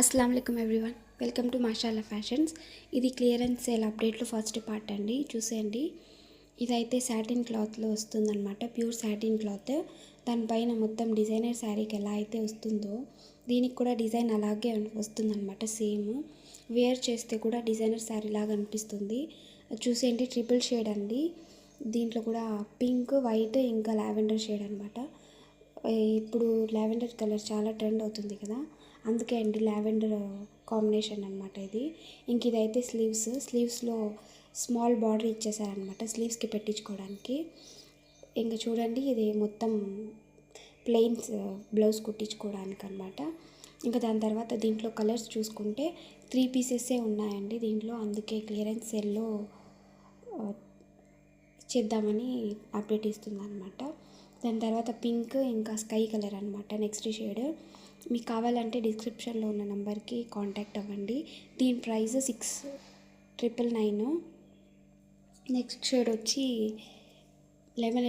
అస్సలం వాలేకుమ్ everyone, welcome to మాషాల్లా fashions. ఇది clearance sale అప్డేట్లో first part అండి, చూసేయండి. ఇదైతే సాటిన్ క్లాత్లో వస్తుందన్నమాట, ప్యూర్ సాటిన్ క్లాత్. దానిపైన మొత్తం డిజైనర్ శారీకి ఎలా అయితే వస్తుందో దీనికి కూడా డిజైన్ అలాగే వస్తుందన్నమాట. సేమ్ వేర్ చేస్తే కూడా డిజైనర్ శారీ లాగా అనిపిస్తుంది. చూసేయండి, ట్రిపుల్ షేడ్ అండి. దీంట్లో కూడా పింక్, వైట్, ఇంకా లావెండర్ షేడ్ అనమాట. ఇప్పుడు లావెండర్ కలర్ చాలా ట్రెండ్ అవుతుంది కదా, అందుకే అండి లావెండర్ కాంబినేషన్ అనమాట ఇది. ఇంక ఇదైతే స్లీవ్స్లో స్మాల్ బార్డర్ ఇచ్చేసారనమాట స్లీవ్స్కి పెట్టించుకోవడానికి. ఇంకా చూడండి, ఇది మొత్తం ప్లెయిన్స్ బ్లౌజ్ కుట్టించుకోవడానికి అనమాట. ఇంకా దాని తర్వాత దీంట్లో కలర్స్ చూసుకుంటే 3 పీసెసే ఉన్నాయండి దీంట్లో, అందుకే క్లియరెన్స్ సేల్లో చేద్దామని అప్డేట్ ఇస్తుంది అనమాట. దాని తర్వాత పింక్, ఇంకా స్కై కలర్ అనమాట నెక్స్ట్ షేడ్. మీకు కావాలంటే డిస్క్రిప్షన్లో ఉన్న నెంబర్కి కాంటాక్ట్ అవ్వండి. దీని ప్రైస్ 6,999. నెక్స్ట్ షేడ్ వచ్చి లెమన్